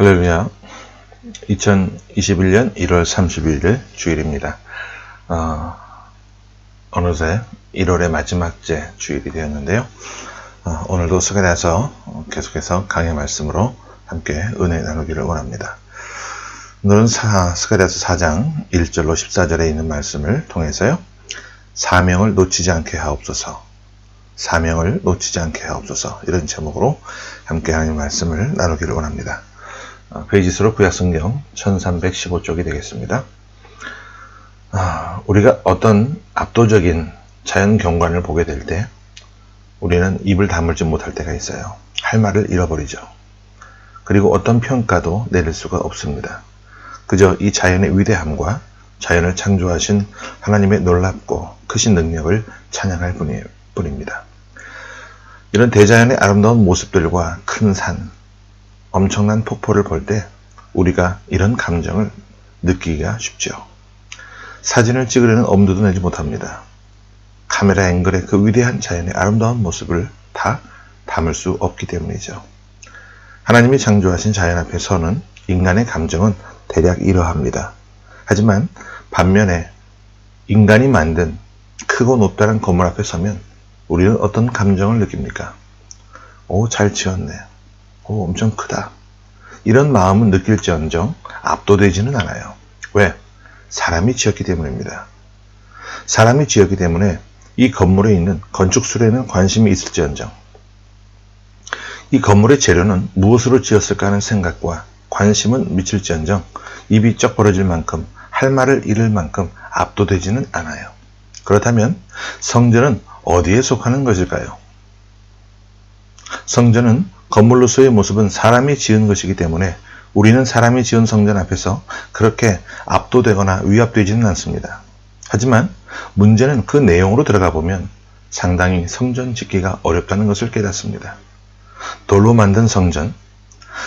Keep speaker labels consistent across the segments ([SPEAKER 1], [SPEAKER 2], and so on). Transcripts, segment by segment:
[SPEAKER 1] 할렐루야. 2021년 1월 31일 주일입니다. 어느새 1월의 마지막 주일이 되었는데요. 오늘도 스가랴서 계속해서 강의 말씀으로 함께 은혜 나누기를 원합니다. 오늘은 스가랴서 4장 1절로 14절에 있는 말씀을 통해서요. 사명을 놓치지 않게 하옵소서. 사명을 놓치지 않게 하옵소서. 이런 제목으로 함께 하나님의 말씀을 나누기를 원합니다. 페이지수로 구약성경 1315쪽이 되겠습니다. 우리가 어떤 압도적인 자연 경관을 보게 될 때 우리는 입을 다물지 못할 때가 있어요. 할 말을 잃어버리죠. 그리고 어떤 평가도 내릴 수가 없습니다. 그저 이 자연의 위대함과 자연을 창조하신 하나님의 놀랍고 크신 능력을 찬양할 뿐입니다. 이런 대자연의 아름다운 모습들과 큰 산, 엄청난 폭포를 볼 때 우리가 이런 감정을 느끼기가 쉽죠. 사진을 찍으려는 엄두도 내지 못합니다. 카메라 앵글의 그 위대한 자연의 아름다운 모습을 다 담을 수 없기 때문이죠. 하나님이 창조하신 자연 앞에 서는 인간의 감정은 대략 이러합니다. 하지만 반면에 인간이 만든 크고 높다는 건물 앞에 서면 우리는 어떤 감정을 느낍니까? 오, 잘 지었네. 오, 엄청 크다. 이런 마음은 느낄지언정 압도되지는 않아요. 왜? 사람이 지었기 때문입니다. 사람이 지었기 때문에 이 건물에 있는 건축술에는 관심이 있을지언정 이 건물의 재료는 무엇으로 지었을까 하는 생각과 관심은 미칠지언정 입이 쩍 벌어질 만큼 할 말을 잃을 만큼 압도되지는 않아요. 그렇다면 성전은 어디에 속하는 것일까요? 성전은 건물로서의 모습은 사람이 지은 것이기 때문에 우리는 사람이 지은 성전 앞에서 그렇게 압도되거나 위압되지는 않습니다. 하지만 문제는 그 내용으로 들어가 보면 상당히 성전 짓기가 어렵다는 것을 깨닫습니다. 돌로 만든 성전,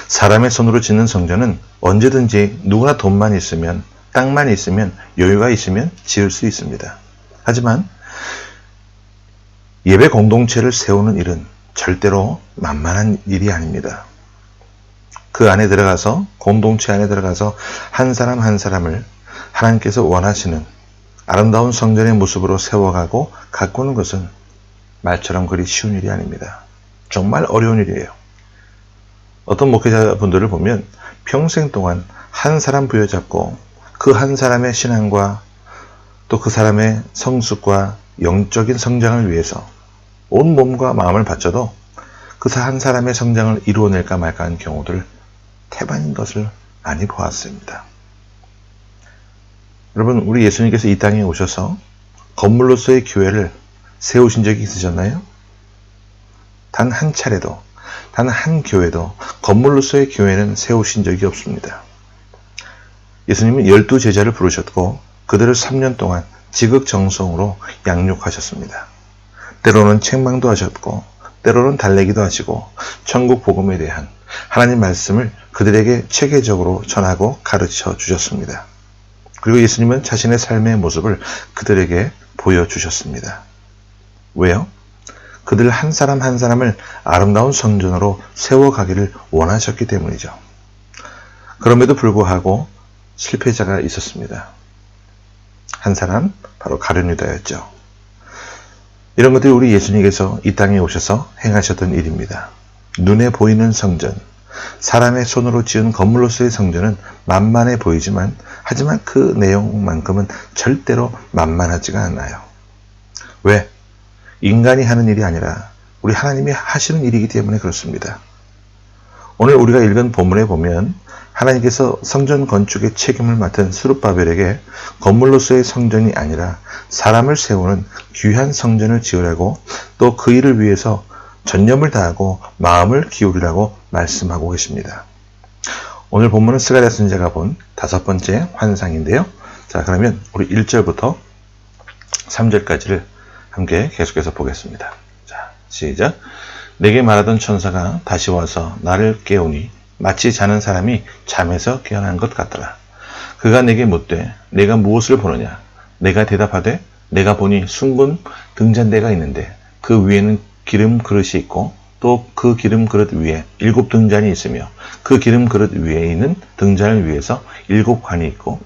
[SPEAKER 1] 사람의 손으로 짓는 성전은 언제든지 누구나 돈만 있으면, 땅만 있으면, 여유가 있으면 지을 수 있습니다. 하지만 예배 공동체를 세우는 일은 절대로 만만한 일이 아닙니다. 그 안에 들어가서, 공동체 안에 들어가서 한 사람 한 사람을 하나님께서 원하시는 아름다운 성전의 모습으로 세워가고 가꾸는 것은 말처럼 그리 쉬운 일이 아닙니다. 정말 어려운 일이에요. 어떤 목회자분들을 보면 평생 동안 한 사람 부여잡고 그 한 사람의 신앙과 또 그 사람의 성숙과 영적인 성장을 위해서 온 몸과 마음을 바쳐도 그 한 사람의 성장을 이루어낼까 말까 하는 경우들 태반인 것을 많이 보았습니다. 여러분, 우리 예수님께서 이 땅에 오셔서 건물로서의 교회를 세우신 적이 있으셨나요? 단 한 차례도, 단 한 교회도 건물로서의 교회는 세우신 적이 없습니다. 예수님은 12제자를 부르셨고 그들을 3년 동안 지극정성으로 양육하셨습니다. 때로는 책망도 하셨고 때로는 달래기도 하시고 천국 복음에 대한 하나님 말씀을 그들에게 체계적으로 전하고 가르쳐 주셨습니다. 그리고 예수님은 자신의 삶의 모습을 그들에게 보여주셨습니다. 왜요? 그들 한 사람 한 사람을 아름다운 성전으로 세워가기를 원하셨기 때문이죠. 그럼에도 불구하고 실패자가 있었습니다. 한 사람, 바로 가룟 유다였죠. 이런 것들이 우리 예수님께서 이 땅에 오셔서 행하셨던 일입니다. 눈에 보이는 성전, 사람의 손으로 지은 건물로서의 성전은 만만해 보이지만 하지만 그 내용만큼은 절대로 만만하지가 않아요. 왜? 인간이 하는 일이 아니라 우리 하나님이 하시는 일이기 때문에 그렇습니다. 오늘 우리가 읽은 본문에 보면 하나님께서 성전 건축의 책임을 맡은 스룹바벨에게 건물로서의 성전이 아니라 사람을 세우는 귀한 성전을 지으라고 또 그 일을 위해서 전념을 다하고 마음을 기울이라고 말씀하고 계십니다. 오늘 본문은 스가랴 선지자가 본 5번째 환상인데요. 자, 그러면 우리 1절부터 3절까지를 함께 계속해서 보겠습니다. 자, 시작. 내게 말하던 천사가 다시 와서 나를 깨우니 마치 자는 사람이 잠에서 깨어난 것 같더라. 그가 내게 묻되 내가 무엇을 보느냐? 내가 대답하되 내가 보니 숭근 등잔대가 있는데 그 위에는 기름 그릇이 있고 또 그 기름 그릇 위에 7 등잔이 있으며 그 기름 그릇 위에 있는 등잔을 위해서 7 관이 있고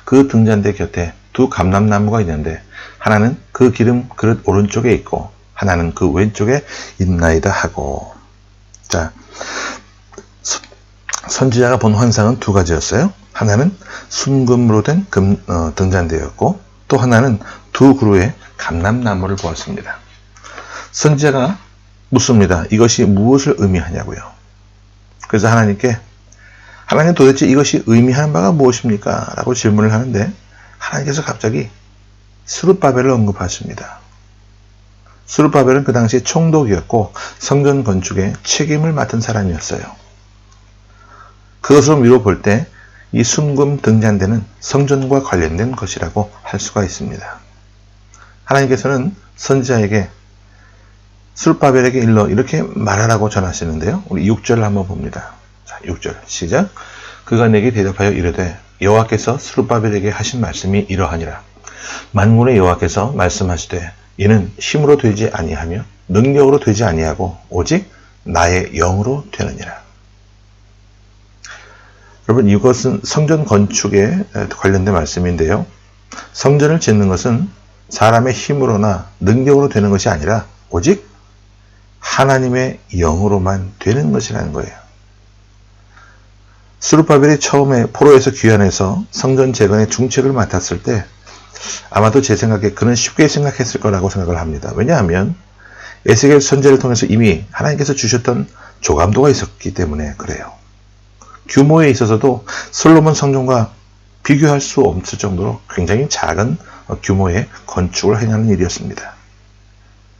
[SPEAKER 1] 그 등잔대 곁에 2 감람나무가 있는데 하나는 그 기름 그릇 오른쪽에 있고 하나는 그 왼쪽에 있나이다 하고. 자, 선지자가 본 환상은 2가지였어요. 하나는 순금으로 된 등잔대였고 또 하나는 2 그루의 감람나무를 보았습니다. 선지자가 묻습니다. 이것이 무엇을 의미하냐고요. 그래서 하나님 도대체 이것이 의미하는 바가 무엇입니까? 라고 질문을 하는데 하나님께서 갑자기 스룹바벨을 언급하십니다. 스룹바벨은 그 당시 총독이었고 성전 건축에 책임을 맡은 사람이었어요. 그것으로 미뤄 볼 때 이 순금 등잔대는 성전과 관련된 것이라고 할 수가 있습니다. 하나님께서는 선지자에게 스룹바벨에게 일러 이렇게 말하라고 전하시는데요. 우리 6절을 한번 봅니다. 자, 6절 시작. 그가 내게 대답하여 이르되 여호와께서 스룹바벨에게 하신 말씀이 이러하니라. 만군의 여호와께서 말씀하시되 이는 힘으로 되지 아니하며 능력으로 되지 아니하고 오직 나의 영으로 되느니라. 여러분, 이것은 성전 건축에 관련된 말씀인데요. 성전을 짓는 것은 사람의 힘으로나 능력으로 되는 것이 아니라 오직 하나님의 영으로만 되는 것이라는 거예요. 스룹바벨이 처음에 포로에서 귀환해서 성전 재건의 중책을 맡았을 때 아마도 제 생각에 그는 쉽게 생각했을 거라고 생각을 합니다. 왜냐하면 에스겔 선지자를 통해서 이미 하나님께서 주셨던 조감도가 있었기 때문에 그래요. 규모에 있어서도 솔로몬 성전과 비교할 수 없을 정도로 굉장히 작은 규모의 건축을 행하는 일이었습니다.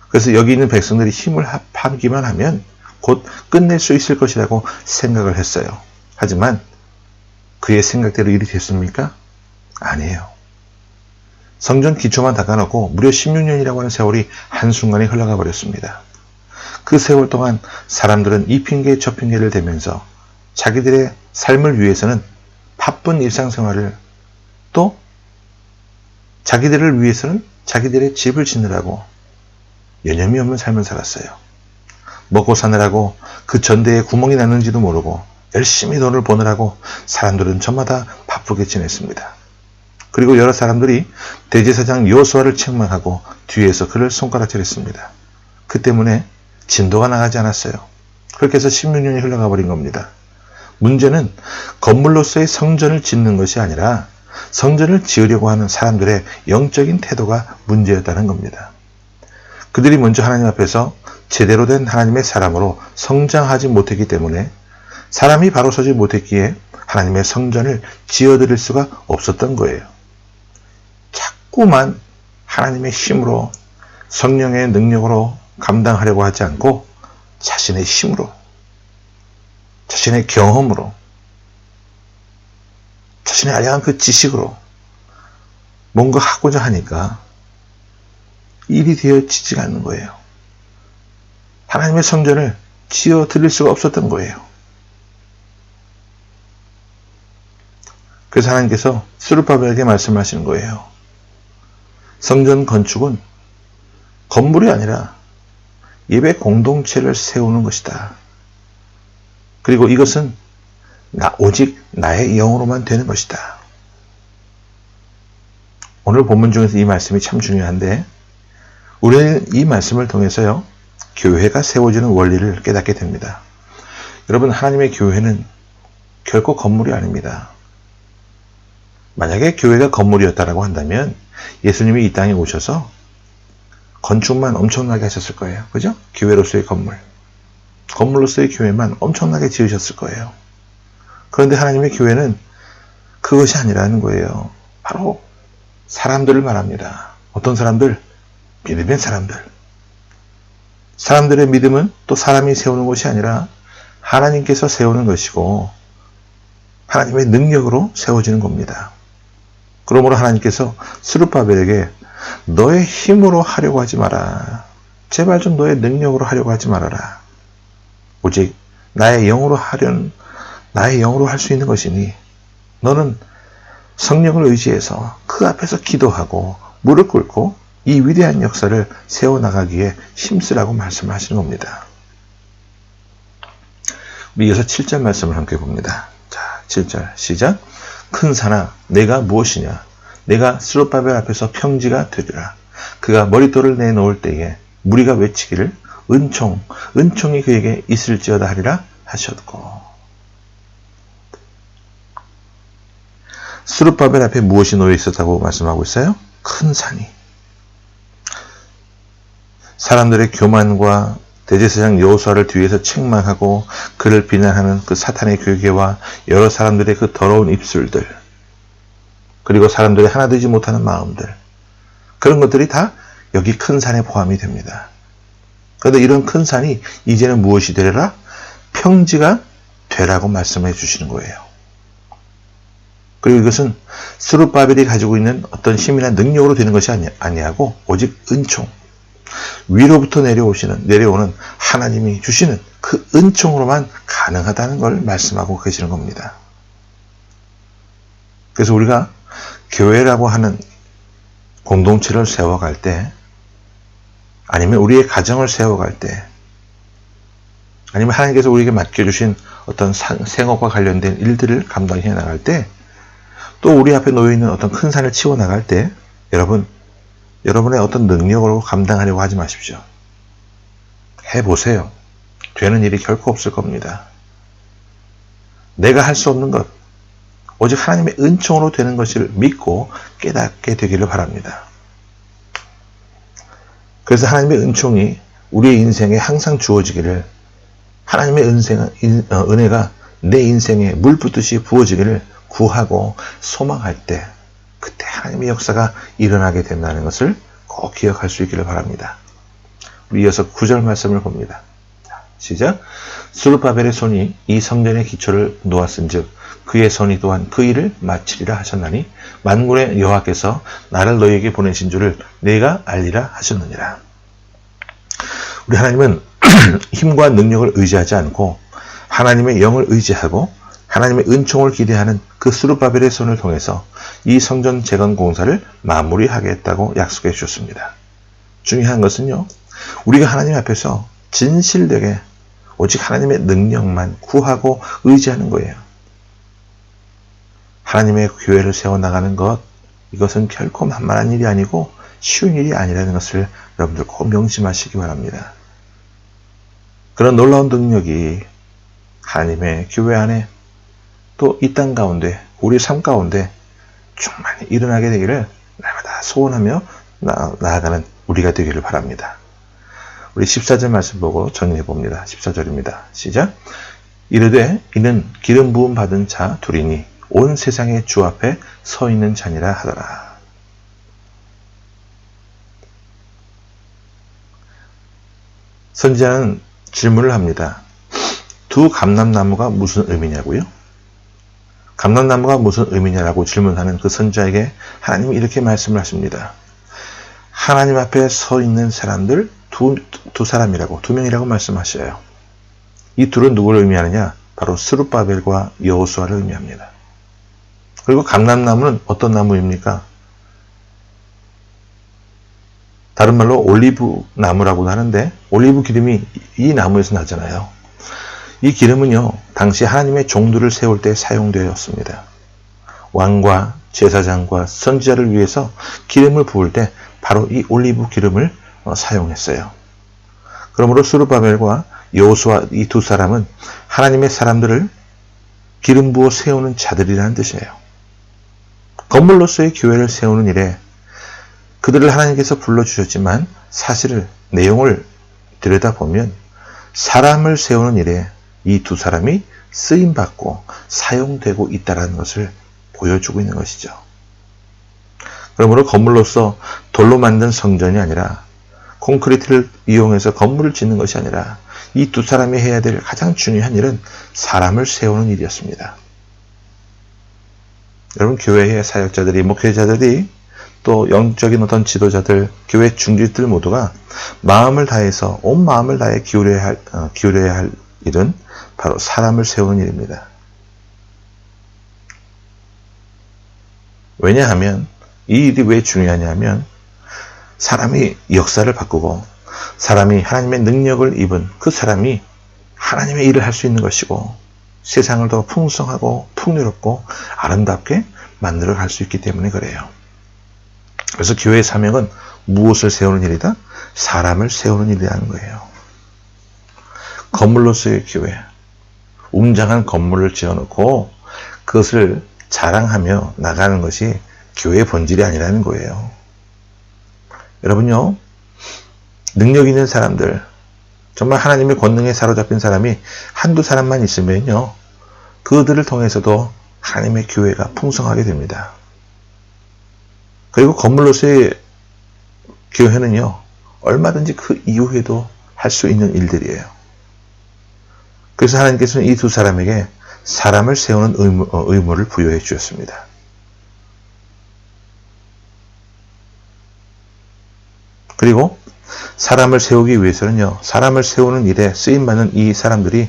[SPEAKER 1] 그래서 여기 있는 백성들이 힘을 합하기만 하면 곧 끝낼 수 있을 것이라고 생각을 했어요. 하지만 그의 생각대로 일이 됐습니까? 아니에요. 성전 기초만 닦아놓고 무려 16년이라고 하는 세월이 한순간에 흘러가 버렸습니다. 그 세월 동안 사람들은 이 핑계 저 핑계를 대면서 자기들의 삶을 위해서는 바쁜 일상생활을 또 자기들을 위해서는 자기들의 집을 짓느라고 여념이 없는 삶을 살았어요. 먹고 사느라고 그 전대에 구멍이 났는지도 모르고 열심히 돈을 버느라고 사람들은 저마다 바쁘게 지냈습니다. 그리고 여러 사람들이 대제사장 여호수아를 책망하고 뒤에서 그를 손가락질했습니다. 그 때문에 진도가 나가지 않았어요. 그렇게 해서 16년이 흘러가 버린 겁니다. 문제는 건물로서의 성전을 짓는 것이 아니라 성전을 지으려고 하는 사람들의 영적인 태도가 문제였다는 겁니다. 그들이 먼저 하나님 앞에서 제대로 된 하나님의 사람으로 성장하지 못했기 때문에 사람이 바로 서지 못했기에 하나님의 성전을 지어드릴 수가 없었던 거예요. 자꾸만 하나님의 힘으로 성령의 능력으로 감당하려고 하지 않고 자신의 힘으로 자신의 경험으로 자신의 알량한 그 지식으로 뭔가 하고자 하니까 일이 되어지지가 않는 거예요. 하나님의 성전을 지어 드릴 수가 없었던 거예요. 그래서 하나님께서 스룹바벨에게 말씀하시는 거예요. 성전 건축은 건물이 아니라 예배 공동체를 세우는 것이다. 그리고 이것은 오직 나의 영으로만 되는 것이다. 오늘 본문 중에서 이 말씀이 참 중요한데 우리는 이 말씀을 통해서요, 교회가 세워지는 원리를 깨닫게 됩니다. 여러분, 하나님의 교회는 결코 건물이 아닙니다. 만약에 교회가 건물이었다고 한다면 예수님이 이 땅에 오셔서 건축만 엄청나게 하셨을 거예요. 그죠? 교회로서의 건물. 건물로서의 교회만 엄청나게 지으셨을 거예요. 그런데 하나님의 교회는 그것이 아니라는 거예요. 바로 사람들을 말합니다. 어떤 사람들? 믿음의 사람들. 사람들의 믿음은 또 사람이 세우는 것이 아니라 하나님께서 세우는 것이고 하나님의 능력으로 세워지는 겁니다. 그러므로 하나님께서 스룹바벨에게 너의 힘으로 하려고 하지 마라. 제발 좀 너의 능력으로 하려고 하지 말아라. 오직 나의 영으로 할 수 있는 것이니 너는 성령을 의지해서 그 앞에서 기도하고 무릎 꿇고 이 위대한 역사를 세워나가기에 힘쓰라고 말씀하시는 겁니다. 이어서 7절 말씀을 함께 봅니다. 자, 7절 시작. 큰 산아 내가 무엇이냐? 내가 스룹바벨 앞에서 평지가 되리라. 그가 머릿돌을 내놓을 때에 무리가 외치기를 은총이 그에게 있을지어다 하리라 하셨고. 스룹바벨 앞에 무엇이 놓여 있었다고 말씀하고 있어요? 큰 산이. 사람들의 교만과 대제사장 여호수아를 뒤에서 책망하고 그를 비난하는 그 사탄의 괴계와 여러 사람들의 그 더러운 입술들, 그리고 사람들의 하나 되지 못하는 마음들, 그런 것들이 다 여기 큰 산에 포함이 됩니다. 그런데 이런 큰 산이 이제는 무엇이 되리라? 평지가 되라고 말씀해 주시는 거예요. 그리고 이것은 스룹바벨이 가지고 있는 어떤 힘이나 능력으로 되는 것이 아니하고 오직 은총, 위로부터 내려오는 하나님이 주시는 그 은총으로만 가능하다는 걸 말씀하고 계시는 겁니다. 그래서 우리가 교회라고 하는 공동체를 세워갈 때, 아니면 우리의 가정을 세워갈 때, 아니면 하나님께서 우리에게 맡겨주신 어떤 생업과 관련된 일들을 감당해 나갈 때, 또 우리 앞에 놓여있는 어떤 큰 산을 치워 나갈 때, 여러분의 어떤 능력으로 감당하려고 하지 마십시오. 해보세요. 되는 일이 결코 없을 겁니다. 내가 할 수 없는 것, 오직 하나님의 은총으로 되는 것을 믿고 깨닫게 되기를 바랍니다. 그래서 하나님의 은총이 우리의 인생에 항상 주어지기를, 하나님의 은혜가 내 인생에 물 붓듯이 부어지기를 구하고 소망할 때, 그때 하나님의 역사가 일어나게 된다는 것을 꼭 기억할 수 있기를 바랍니다. 우리 이어서 9절 말씀을 봅니다. 시작. 스룹바벨의 손이 이 성전의 기초를 놓았은즉 그의 손이 또한 그 일을 마치리라 하셨나니 만군의 여호와께서 나를 너희에게 보내신 줄을 내가 알리라 하셨느니라. 우리 하나님은 힘과 능력을 의지하지 않고 하나님의 영을 의지하고 하나님의 은총을 기대하는 그 스룹바벨의 손을 통해서 이 성전 재건 공사를 마무리하겠다고 약속해 주셨습니다. 중요한 것은요, 우리가 하나님 앞에서 진실되게 오직 하나님의 능력만 구하고 의지하는 거예요. 하나님의 교회를 세워나가는 것, 이것은 결코 만만한 일이 아니고 쉬운 일이 아니라는 것을 여러분들 꼭 명심하시기 바랍니다. 그런 놀라운 능력이 하나님의 교회 안에 또 이 땅 가운데, 우리 삶 가운데 충만히 일어나게 되기를 날마다 소원하며 나아가는 우리가 되기를 바랍니다. 우리 14절 말씀 보고 정리해 봅니다. 14절입니다. 시작. 이르되 이는 기름 부음 받은 자 둘이니 온 세상의 주 앞에 서 있는 자니라 하더라. 선지자는 질문을 합니다. 두 감람나무가 무슨 의미냐고요? 감람나무가 무슨 의미냐라고 질문하는 그 선지자에게 하나님이 이렇게 말씀을 하십니다. 하나님 앞에 서 있는 사람들 두 사람이라고, 두 명이라고 말씀하셔요. 이 둘은 누구를 의미하느냐? 바로 스룹바벨과 여호수아를 의미합니다. 그리고 감람나무는 어떤 나무입니까? 다른 말로 올리브 나무라고도 하는데 올리브 기름이 이 나무에서 나잖아요. 이 기름은요, 당시 하나님의 종들을 세울 때 사용되었습니다. 왕과 제사장과 선지자를 위해서 기름을 부을 때 바로 이 올리브 기름을 사용했어요. 그러므로 스룹바벨과 여호수아 이 두 사람은 하나님의 사람들을 기름 부어 세우는 자들이라는 뜻이에요. 건물로서의 교회를 세우는 일에 그들을 하나님께서 불러주셨지만 사실을, 내용을 들여다보면 사람을 세우는 일에 이 두 사람이 쓰임받고 사용되고 있다는 것을 보여주고 있는 것이죠. 그러므로 건물로서 돌로 만든 성전이 아니라 콘크리트를 이용해서 건물을 짓는 것이 아니라 이 두 사람이 해야 될 가장 중요한 일은 사람을 세우는 일이었습니다. 여러분, 교회의 사역자들이, 목회자들이, 또 영적인 어떤 지도자들, 교회 중직들 모두가 마음을 다해서, 온 마음을 다해 기울여야 할 일은 바로 사람을 세우는 일입니다. 왜냐하면 이 일이 왜 중요하냐면 사람이 역사를 바꾸고 사람이 하나님의 능력을 입은 그 사람이 하나님의 일을 할 수 있는 것이고 세상을 더 풍성하고 풍요롭고 아름답게 만들어 갈 수 있기 때문에 그래요. 그래서 교회의 사명은 무엇을 세우는 일이다? 사람을 세우는 일이라는 거예요. 건물로서의 교회, 웅장한 건물을 지어놓고 그것을 자랑하며 나가는 것이 교회의 본질이 아니라는 거예요. 여러분요, 능력 있는 사람들, 정말 하나님의 권능에 사로잡힌 사람이 한두 사람만 있으면요, 그들을 통해서도 하나님의 교회가 풍성하게 됩니다. 그리고 건물로서의 교회는요, 얼마든지 그 이후에도 할 수 있는 일들이에요. 그래서 하나님께서는 이 두 사람에게 사람을 세우는 의무를 부여해 주셨습니다. 그리고 사람을 세우기 위해서는요, 사람을 세우는 일에 쓰임받는 이 사람들이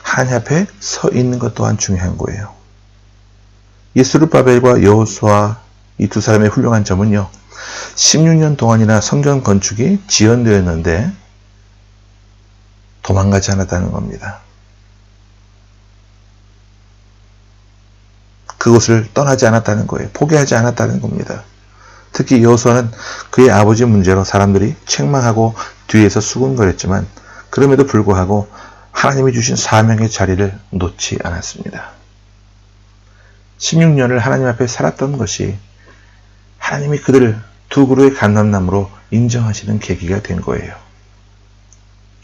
[SPEAKER 1] 하나님 앞에 서 있는 것 또한 중요한 거예요. 이 스룹바벨과 여호수아 이 두 사람의 훌륭한 점은요, 16년 동안이나 성전 건축이 지연되었는데 도망가지 않았다는 겁니다. 그곳을 떠나지 않았다는 거예요. 포기하지 않았다는 겁니다. 특히 여호수아는 그의 아버지 문제로 사람들이 책망하고 뒤에서 수군거렸지만 그럼에도 불구하고 하나님이 주신 사명의 자리를 놓지 않았습니다. 16년을 하나님 앞에 살았던 것이 하나님이 그들을 두 그루의 감람나무로 인정하시는 계기가 된 거예요.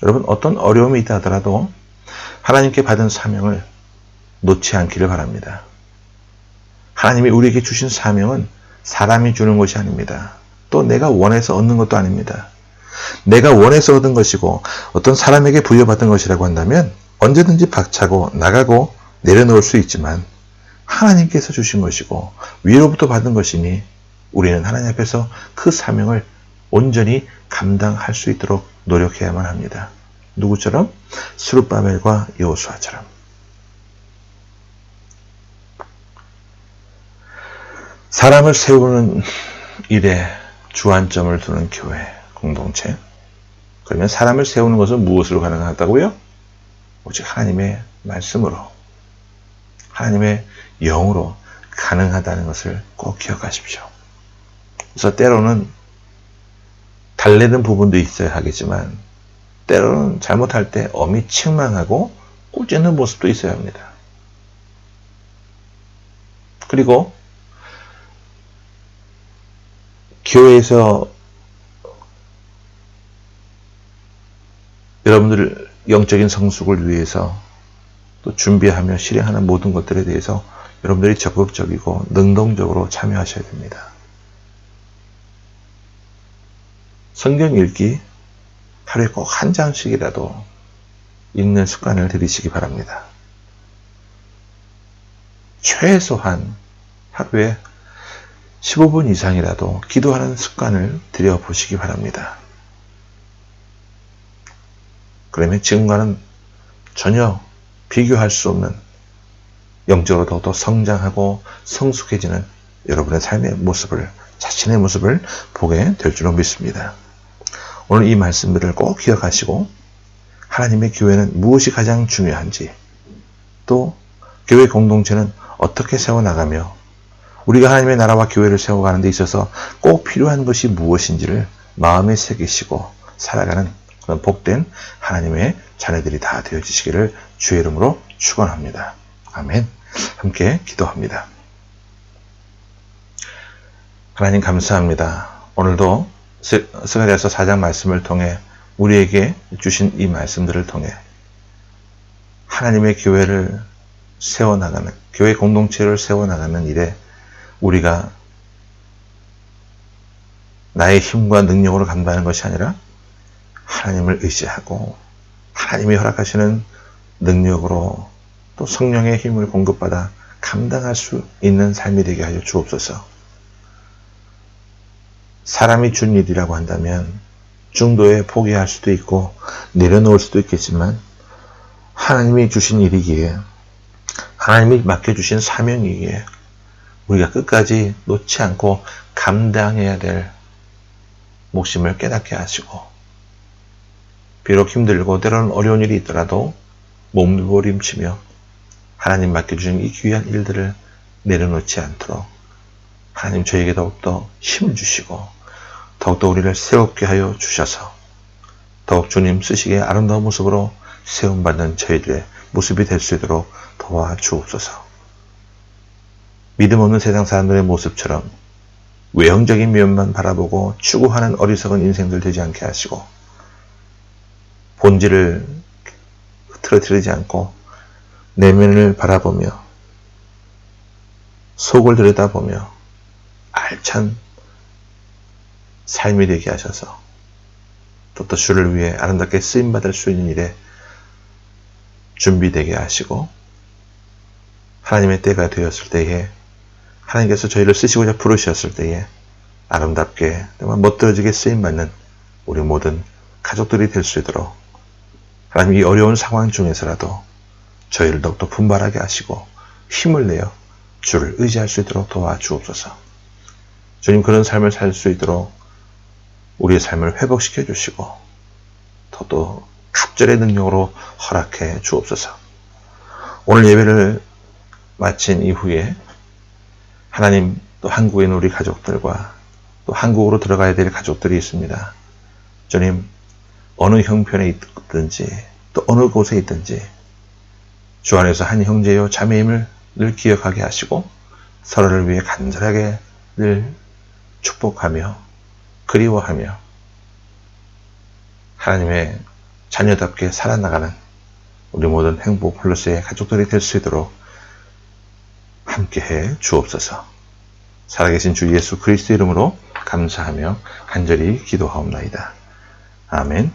[SPEAKER 1] 여러분, 어떤 어려움이 있다 하더라도 하나님께 받은 사명을 놓지 않기를 바랍니다. 하나님이 우리에게 주신 사명은 사람이 주는 것이 아닙니다. 또 내가 원해서 얻는 것도 아닙니다. 내가 원해서 얻은 것이고 어떤 사람에게 부여받은 것이라고 한다면 언제든지 박차고 나가고 내려놓을 수 있지만 하나님께서 주신 것이고 위로부터 받은 것이니 우리는 하나님 앞에서 그 사명을 온전히 감당할 수 있도록 노력해야만 합니다. 누구처럼? 스룹바벨과 여호수아처럼. 사람을 세우는 일에 주안점을 두는 교회, 공동체. 그러면 사람을 세우는 것은 무엇으로 가능하다고요? 오직 하나님의 말씀으로, 하나님의 영으로 가능하다는 것을 꼭 기억하십시오. 그래서 때로는 달래는 부분도 있어야 하겠지만 때로는 잘못할 때 엄히 책망하고 꾸짖는 모습도 있어야 합니다. 그리고 교회에서 여러분들 영적인 성숙을 위해서 또 준비하며 실행하는 모든 것들에 대해서 여러분들이 적극적이고 능동적으로 참여하셔야 됩니다. 성경 읽기 하루에 꼭 한 장씩이라도 읽는 습관을 들이시기 바랍니다. 최소한 하루에 15분 이상이라도 기도하는 습관을 들여보시기 바랍니다. 그러면 지금과는 전혀 비교할 수 없는 영적으로 더욱더 성장하고 성숙해지는 여러분의 삶의 모습을, 자신의 모습을 보게 될 줄로 믿습니다. 오늘 이 말씀들을 꼭 기억하시고 하나님의 교회는 무엇이 가장 중요한지, 또 교회 공동체는 어떻게 세워나가며 우리가 하나님의 나라와 교회를 세워가는 데 있어서 꼭 필요한 것이 무엇인지를 마음에 새기시고 살아가는 그런 복된 하나님의 자녀들이 다 되어지시기를 주의 이름으로 축원합니다. 아멘. 함께 기도합니다. 하나님 감사합니다. 오늘도 스가랴서 4장 말씀을 통해 우리에게 주신 이 말씀들을 통해 하나님의 교회를 세워나가는, 교회 공동체를 세워나가는 일에 우리가 나의 힘과 능력으로 감당하는 것이 아니라 하나님을 의지하고 하나님이 허락하시는 능력으로 또 성령의 힘을 공급받아 감당할 수 있는 삶이 되게 하여 주옵소서. 사람이 준 일이라고 한다면 중도에 포기할 수도 있고 내려놓을 수도 있겠지만 하나님이 주신 일이기에, 하나님이 맡겨주신 사명이기에 우리가 끝까지 놓지 않고 감당해야 될 몫임을 깨닫게 하시고, 비록 힘들고 때로는 어려운 일이 있더라도 몸부림치며 하나님 맡겨주신 이 귀한 일들을 내려놓지 않도록 하나님 저에게 더욱더 힘을 주시고 더욱더 우리를 새롭게 하여 주셔서 더욱 주님 쓰시기에 아름다운 모습으로 세움받는 저희들의 모습이 될 수 있도록 도와주옵소서. 믿음 없는 세상 사람들의 모습처럼 외형적인 면만 바라보고 추구하는 어리석은 인생들 되지 않게 하시고 본질을 흐트러뜨리지 않고 내면을 바라보며 속을 들여다보며 알찬 삶이 되게 하셔서 또 주를 위해 아름답게 쓰임받을 수 있는 일에 준비되게 하시고 하나님의 때가 되었을 때에 하나님께서 저희를 쓰시고자 부르셨을 때에 아름답게 정말 멋들어지게 쓰임받는 우리 모든 가족들이 될 수 있도록 하나님 이 어려운 상황 중에서라도 저희를 더욱더 분발하게 하시고 힘을 내어 주를 의지할 수 있도록 도와주옵소서. 주님 그런 삶을 살 수 있도록 우리의 삶을 회복시켜 주시고 또 갑절의 능력으로 허락해 주옵소서. 오늘 예배를 마친 이후에 하나님 또 한국에 있는 우리 가족들과 또 한국으로 들어가야 될 가족들이 있습니다. 주님 어느 형편에 있든지 또 어느 곳에 있든지 주 안에서 한 형제요 자매임을 늘 기억하게 하시고 서로를 위해 간절하게 늘 축복하며 그리워하며 하나님의 자녀답게 살아나가는 우리 모든 행복 플러스의 가족들이 될 수 있도록 함께해 주옵소서. 살아계신 주 예수 그리스도 이름으로 감사하며 간절히 기도하옵나이다. 아멘.